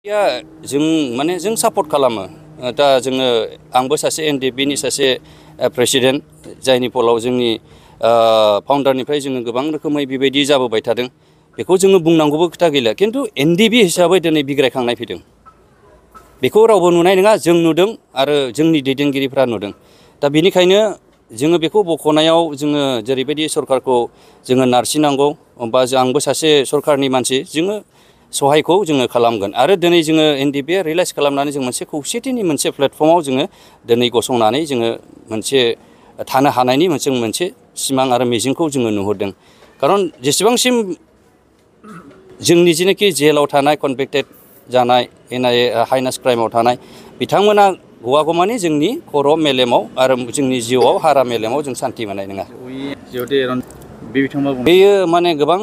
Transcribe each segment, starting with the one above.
जों माने जों सापर्ट खालामो दा जोङो आंबो सासे एनडिएफबि सासे प्रेसिडेन्ट जायनि फलाव जोंनि फाउन्डारनिफ्राय जोङो गोबां रोखोमै बेबायदि जाबोबाय थादों बेखौ जोङो बुंनांगौबो खोथा गैला खिन्थु एनडिएफबि हिसाबै दिनै बिग्रायखांनाय फैदों बेखौ रावबो नुनाय नङा जों नुदों आरो जोंनि दैदेनगिरिफ्रा नुदों दा बेनिखायनो जोङो बेखौ बख'नायाव जोङो जेरैबायदि सरकारखौ जोङो नारसिननांगौ बा आंबो सासे सरकारनि मानसि जोङो सहायखौ जोङो खालामगोन आरो दिनै जोङो एनडिएफबिआ रियेलाइज खालामनानै जों मोनसे खौसेथिनि मोनसे प्लेटफर्माव जोङो दिनै गसंनानै जोङो मोनसे थानो हानायनि मोनसे सिमां आरो मिजिंखौ जोङो नुहुरदों खारन जेसेबांसिम जोंनि जेनाखि जेलाव थानाय कनभिक्टेड जानाय एनआइए हाइनास क्राइमाव थानाय बिथांमोना गवागौमानि जोंनि खर' मेलेमाव आरो जोंनि जिउआव हारा मेलेमाव जों सान्थि मोननाय नङा बेयो माने गोबां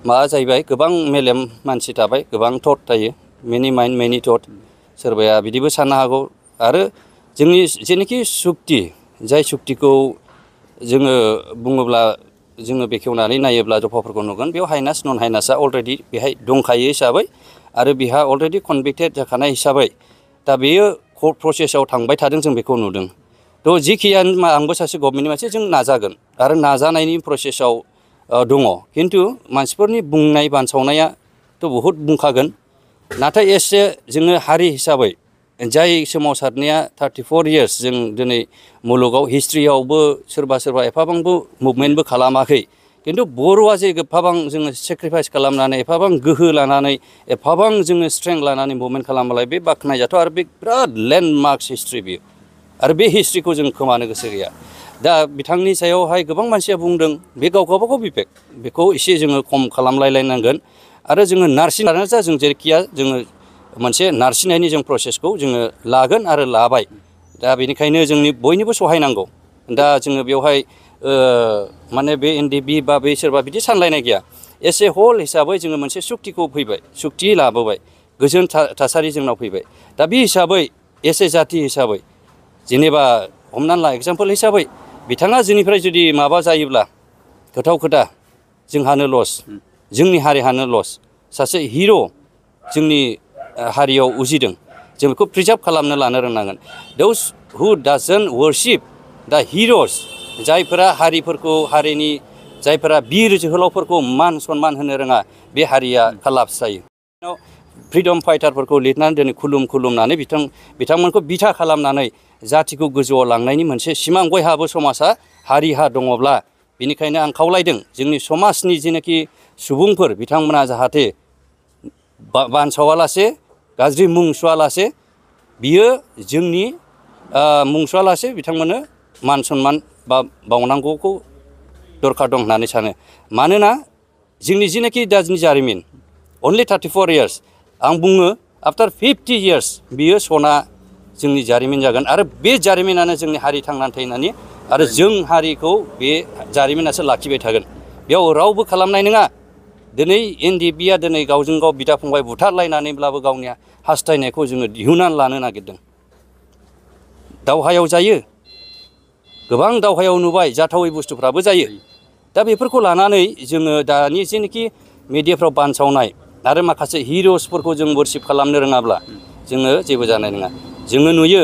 मा जाहैबाय गोबां मेलेम मानसि थाबाय गोबां थट थायो मेनि माइन्ड मेनि थट सोरबाया बिदिबो साननो हागौ आरो जोंनि जेनाखि सुक्ति जाय सुक्तिखौ जोङो बुङोब्ला जोङो बेखेवनानै नायोब्ला जफाफोरखौ नुगोन बेयाव हाइनास नन हाइनासआ अलरेडि बेहाय दंखायो हिसाबै आरो बिहा अलरेडि कनभिक्टेड जाखानाय हिसाबै दा बेयो कर्ट प्रसेसआव थांबाय थादों जों बेखौ नुदों थ' जिखियानो आंबो सासे गभर्नमेन्टनि मानसि जों नाजागोन आरो नाजानायनि प्रसेसआव दङ खिन्थु मानसिफोरनि बुंनाय बानसावनायाथ' बहुद बुंखागोन नाथाय एसे जोङो हारि हिसाबै जाय सोमावसारनाया 34 इयार्स जों दिनै मुलुगाव हिस्ट्रियावबो सोरबा एफाबांबो मुभमेन्टबो खालामाखै खिन्थु बर'आ जे एफाबां जोङो सेक्रिफाइस खालामनानै एफाबां गोहो लानानै एफाबां जोङो स्ट्रेंथ लानानै मुभमेन्ट खालामबालाय बे बाख्नायजाथाव आरो बे बिराद लेन्डमार्क्स हिस्ट्रि बियो आरो बे हिस्ट्रिखौ जों खोमानो गोसो गैया दा बिथांनि सायावहाय गोबां मानसिया बुंदों बे गावबागाव बिबेक बेखौ एसे जोङो खम खालामलायलायनांगोन आरो जोङो नारसिनानो जा जों जेरैखिया जोङो मोनसे नारसिननायनि जों प्रसेसखौ जोङो लागोन आरो लाबाय दा बेनिखायनो जोंनि बयनिबो सहायनांगौ दा जोङो बेवहाय माने बे एनडिएफबि बा बे सोरबा बिदि सानलायनाय गैया एस ए हल हिसाबै जोङो मोनसे सुक्तिखौ फैबाय सुक्ति लाबोबाय गोजोन थासारि जोंनाव फैबाय दा बे हिसाबै एस ए जाथि हिसाबै जेनेबा हमनानै ला एग्जाम्पल हिसाबै बिथाङा जोंनिफ्राय जुदि माबा जायोब्ला गोथाव खोथा जोंहानो लस जोंनि हारिहानो लस सासे हिर' जोंनि हारियाव उजिदों जों बेखौ प्रिजार्भ खालामनो लानो रोंनांगोन दोस हु डाजन्ट वर्शिप दा हिर'स जायफोरा हारिफोरखौ हारिनि जायफोरा बिर जोहोलावफोरखौ मान सनमान होनो रोङा बे हारिया कालाप्स जायो फ्रिडम फाइटारफोरखौ लिरनानै दिनै खुलुमनानै बिथांमोनखौ बिथा खालामनानै जाथिखौ गोजौआव लांनायनि मोनसे सिमां बयहाबो समाजा हारिहा दङब्ला बेनिखायनो आं खावलायदों जोंनि समाजनि जेनाखि सुबुंफोर बिथांमोना जाहाथे बानसावालासे गाज्रि मुं सुवालासे बियो जोंनि मुं सुवालासे बिथांमोननो मान सनमान बा बावनांगौखौ दरखार दं होननानै सानो मानोना जोंनि जेनाखि दानि जारिमिन अनलि 34 इयार्स आं बुङो आफ्टार 50 इयार्स बियो सना जोंनि जारिमिन जागोन आरो बे जारिमिनानो जोंनि हारि थांनानै थानायनि आरो जों हारिखौ बे जारिमिनासो लाखिबाय थागोन बेयाव रावबो खालामनाय नङा दिनै एनडिएफबिआ दिनै गावजों गाव बिदा फंबाय बुथारलायनानैब्लाबो गावनि हास्थायनायखौ जोङो दिहुननानै लानो नागिरदों दावहायाव जायो गोबां दावहायाव नुबाय जाथावै बुस्थुफ्राबो जायो दा बेफोरखौ लानानै जोङो दानि जेनाखि मिडियाफ्राव बानसावनाय आरो माखासे हिर'सफोरखौ जों वर्शिप खालामनो रोङाब्ला जोङो जेबो जानाय नङा जोङो नुयो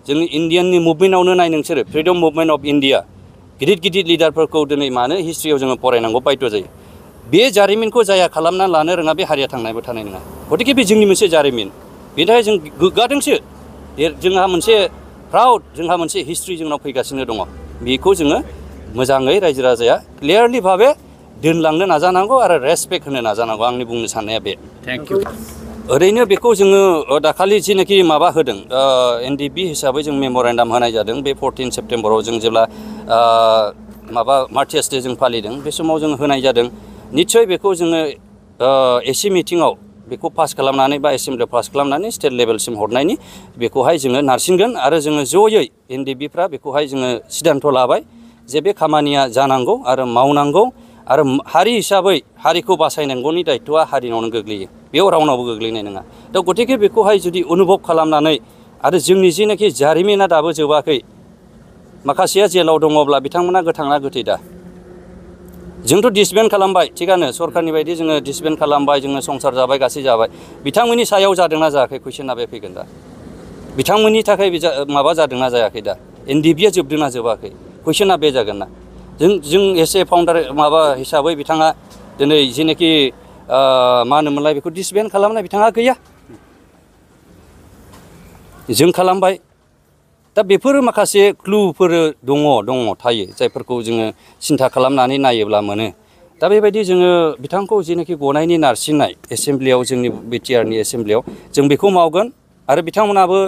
जोंनि इण्डियाननि मुभमेन्टआवनो नाय नोंसोरो फ्रिडम मुभमेन्ट अफ इण्डिया गिदिर लिडारफोरखौ दिनै मानो हिस्ट्रियाव जोङो फरायनांगौ बायद' जायो बे जारिमिनखौ जाया खालामनानै लानो रोङा बे हारिया थांनायबो थानाय नङा गथिखे बे जोंनि मोनसे जारिमिन बेनि थाखाय जों गोग्गादोंसो जोंहा मोनसे प्राउड जोंहा मोनसे हिस्ट्रि जोंनाव फैगासिनो दङ बेखौ जोङो मोजाङै रायजो राजाया क्लियारलि भाबे दोनलांनो नाजानांगौ आरो रेसपेक्ट होनो नाजानांगौ आंनि बुंनो साननाया बे थेंक इउ ओरैनो बेखौ जोङो दाखालि जेनाखि माबा होदों एनडिएफबि हिसाबै जों मेम'रेन्डाम होनाय जादों बे 14 सेप्टेम्बराव जों जेब्ला माबा मार्टियार्स डे जों फालिदों बे समाव जों होनाय जादों निस्सय बेखौ जोङो एसि मिटिङाव बेखौ पास खालामनानै बा एसेमब्लियाव पास खालामनानै स्टेट लेभेलसिम हरनायनि बेखौहाय जोङो नारसिनगोन आरो जोङो जयै एनडिएफबिफ्रा बेखौहाय जोङो सिद्धान्थ' लाबाय जे बे खामानिया जानांगौ आरो मावनांगौ आरो हारि हिसाबै हारिखौ बासायनांगौनि दायथ'आ हारिनावनो गोग्लैयो बेयाव रावनावबो गोग्लैनाय नङा दा गथिखे बेखौहाय जुदि अनुभब खालामनानै आरो जोंनि जेनाखि जारिमिना दाबो जोबाखै माखासेया जेलाव दङब्ला बिथांमोना गोथांना गोथै दा जोंथ' डिसबेन्ड खालामबाय थिगानो सरखारनि बायदि जोङो डिसबेन्ड खालामबाय जोङो संसार जाबाय गासै जाबाय बिथांमोननि सायाव जादोंना जायाखै कुइसना बे फैगोन दा बिथांमोननि थाखाय माबा जादोंना जायाखै दा एनडिएफबिआ जोबदोंना जोबाखै कुइसना बे जागोन ना जों एसे फाउन्डार माबा हिसाबै बिथाङा दिनै जेनाखि मा होनोमोनलाय बेखौ डिसबेन्ड खालामनाय बिथाङा गैया जों खालामबाय दा बेफोर माखासे क्लुफोर दङ थायो जायफोरखौ जोङो सिन्था खालामनानै नायोब्ला मोनो दा बेबायदि जोङो बिथांखौ जेनाखि गनायनि नारसिननाय एसेमब्लियाव जोंनि बिटिआरनि एसेमब्लियाव जों बेखौ मावगोन आरो बिथांमोनाबो